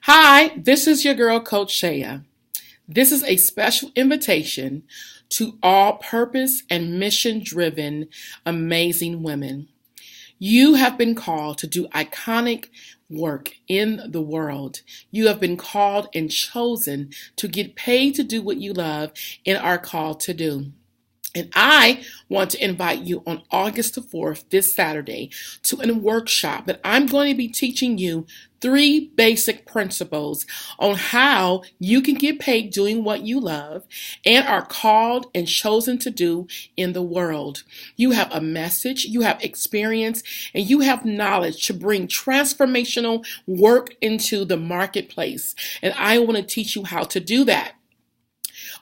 Hi, this is your girl, Coach Sheya. This is a special invitation to all purpose and mission driven, amazing women. You have been called to do iconic work in the world. You have been called and chosen to get paid to do what you love and are called to do. And I want to invite you on August the 4th, this Saturday, to a workshop that I'm going to be teaching you three basic principles on how you can get paid doing what you love and are called and chosen to do in the world. You have a message, you have experience, and you have knowledge to bring transformational work into the marketplace. And I want to teach you how to do that.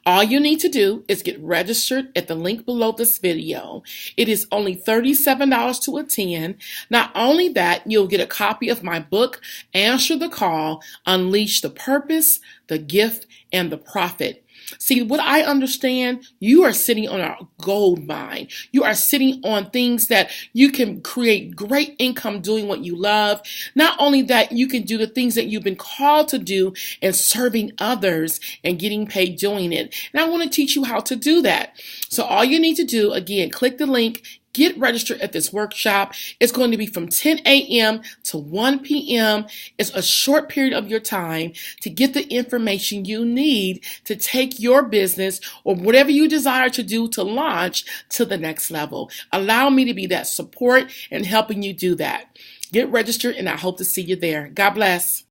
All you need to do is get registered at the link below this video. It is only $37 to attend. Not only that, you'll get a copy of my book, Answer the Call, Unleash the Purpose, the Gift, and the Profit. See, what I understand, you are sitting on a gold mine. You are sitting on things that you can create great income doing what you love. Not only that, you can do the things that you've been called to do and serving others and getting paid doing it. And I want to teach you how to do that. So all you need to do, again, click the link. Get registered at this workshop. It's going to be from 10 a.m. to 1 p.m. It's a short period of your time to get the information you need to take your business or whatever you desire to do to launch to the next level. Allow me to be that support and helping you do that. Get registered, and I hope to see you there. God bless.